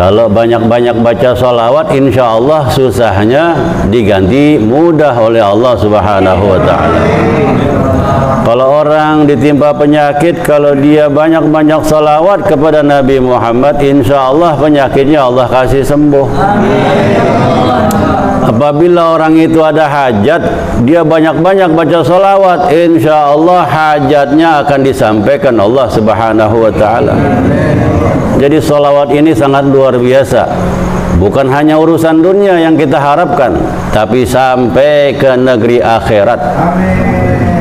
Kalau banyak-banyak baca salawat, insya Allah susahnya diganti mudah oleh Allah Subhanahu wa ta'ala. Kalau orang ditimpa penyakit, kalau dia banyak-banyak salawat kepada Nabi Muhammad, insya Allah penyakitnya Allah kasih sembuh. Apabila orang itu ada hajat, dia banyak-banyak baca salawat, insya Allah hajatnya akan disampaikan Allah Subhanahu wa ta'ala. Jadi salawat ini sangat luar biasa. Bukan hanya urusan dunia yang kita harapkan, tapi sampai ke negeri akhirat.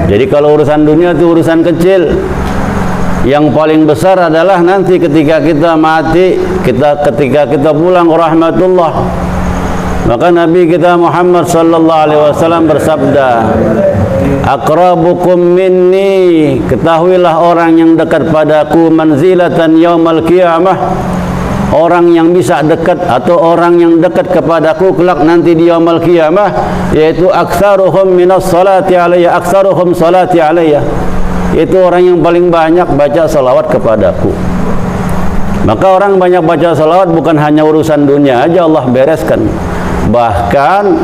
Jadi kalau urusan dunia itu urusan kecil. Yang paling besar adalah nanti ketika kita mati, ketika kita pulang ke rahmatullah. Maka Nabi kita Muhammad sallallahu alaihi wasallam bersabda, "Aqrabukum minni," ketahuilah orang yang dekat padaku, manzilatan yaumal qiyamah, orang yang bisa dekat atau orang yang dekat kepadaku kelak nanti di yaumul qiyamah, yaitu aktsaruhum minas salati alayya, aktsaruhum salati alayya, itu orang yang paling banyak baca salawat kepadaku. Maka orang banyak baca salawat bukan hanya urusan dunia aja Allah bereskan, bahkan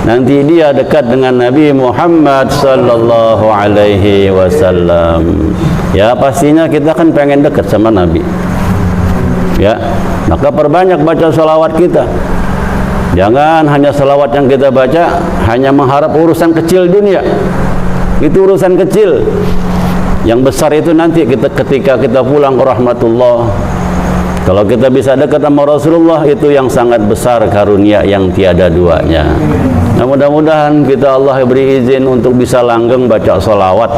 nanti dia dekat dengan Nabi Muhammad sallallahu alaihi wasallam. Ya pastinya kita kan pengen dekat sama Nabi. Ya, maka perbanyak baca salawat kita. Jangan hanya salawat yang kita baca hanya mengharap urusan kecil dunia. Itu urusan kecil. Yang besar itu nanti ketika kita pulang ke rahmatullah. Kalau kita bisa dekat sama Rasulullah, itu yang sangat besar karunia yang tiada duanya. Nah, mudah-mudahan kita Allah beri izin untuk bisa langgeng baca salawat.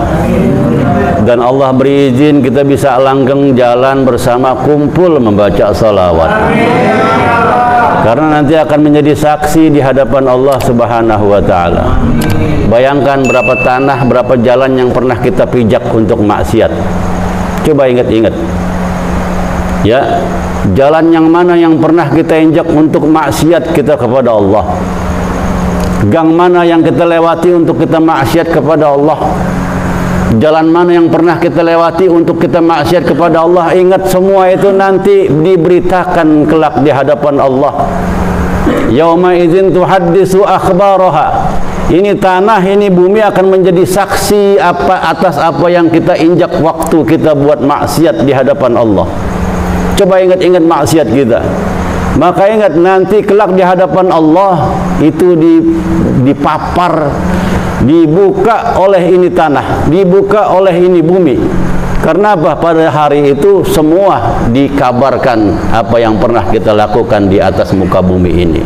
Dan Allah beri izin kita bisa langgeng jalan bersama kumpul membaca salawat. Karena nanti akan menjadi saksi di hadapan Allah Subhanahu wa ta'ala. Bayangkan berapa tanah, berapa jalan yang pernah kita pijak untuk maksiat. Coba ingat-ingat. Ya, jalan yang mana yang pernah kita injak untuk maksiat kita kepada Allah? Gang mana yang kita lewati untuk kita maksiat kepada Allah? Jalan mana yang pernah kita lewati untuk kita maksiat kepada Allah? Ingat, semua itu nanti diberitakan kelak di hadapan Allah. Yauma idzin tuhaddisu akhbaraha. Ini tanah, ini bumi akan menjadi saksi atas apa yang kita injak waktu kita buat maksiat di hadapan Allah. Coba ingat-ingat maksiat kita. Maka ingat, nanti kelak di hadapan Allah itu dipapar, dibuka oleh ini tanah, dibuka oleh ini bumi. Karena apa? Pada hari itu semua dikabarkan apa yang pernah kita lakukan di atas muka bumi ini.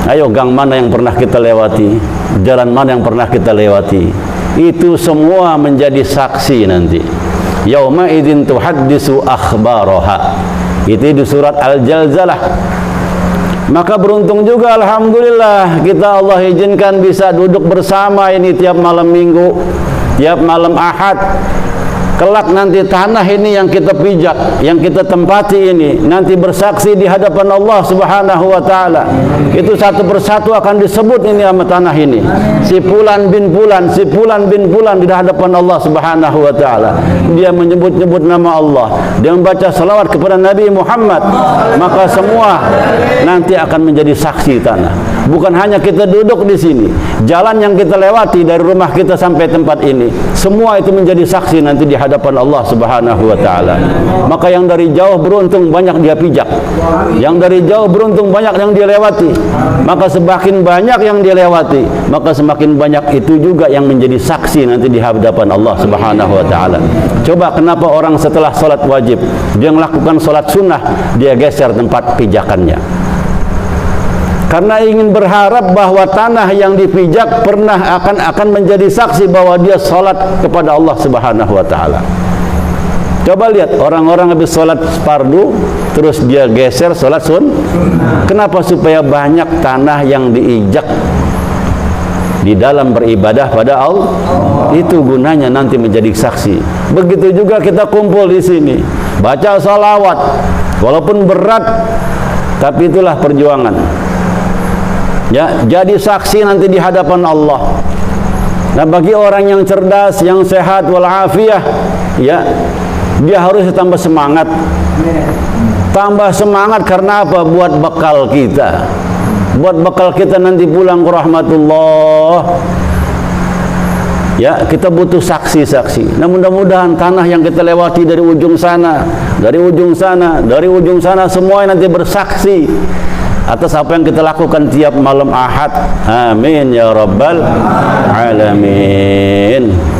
Ayo, gang mana yang pernah kita lewati, jalan mana yang pernah kita lewati, itu semua menjadi saksi nanti. Yauma idzin tuhaddisu akhbaraha. Itu di surat Al-Zalzalah. Maka beruntung juga alhamdulillah kita Allah izinkan bisa duduk bersama ini tiap malam Minggu, tiap malam Ahad. Kelak nanti tanah ini yang kita pijak, yang kita tempati ini nanti bersaksi di hadapan Allah Subhanahu wa ta'ala. Itu satu persatu akan disebut ini sama tanah ini. Si Fulan bin Fulan, si Fulan bin Fulan di hadapan Allah Subhanahu wa ta'ala. Dia menyebut-nyebut nama Allah, dia membaca salawat kepada Nabi Muhammad. Maka semua nanti akan menjadi saksi tanah. Bukan hanya kita duduk di sini, jalan yang kita lewati dari rumah kita sampai tempat ini, semua itu menjadi saksi nanti di hadapan Allah Subhanahu wa ta'ala. Maka yang dari jauh beruntung banyak dia pijak, yang dari jauh beruntung banyak yang dia lewati. Maka semakin banyak yang dia lewati, maka semakin banyak itu juga yang menjadi saksi nanti di hadapan Allah Subhanahu wa ta'ala. Coba kenapa orang setelah sholat wajib, dia melakukan sholat sunnah, dia geser tempat pijakannya? Karena ingin berharap bahwa tanah yang dipijak pernah akan menjadi saksi bahwa dia salat kepada Allah Subhanahu wa ta'ala. Coba lihat orang-orang habis salat fardu terus dia geser salat Kenapa? Supaya banyak tanah yang diinjak di dalam beribadah pada Allah. Itu gunanya nanti menjadi saksi. Begitu juga kita kumpul di sini, baca salawat, walaupun berat, tapi itulah perjuangan. Ya, jadi saksi nanti di hadapan Allah. Nah, bagi orang yang cerdas, yang sehat walafiah, ya, dia harus tambah semangat. Tambah semangat karena apa? Buat bekal kita. Buat bekal kita nanti pulang ke rahmatullah. Ya, kita butuh saksi-saksi. Nah, mudah-mudahan tanah yang kita lewati dari ujung sana, dari ujung sana, dari ujung sana, semuanya nanti bersaksi atas apa yang kita lakukan tiap malam Ahad. Amin ya rabbal alamin.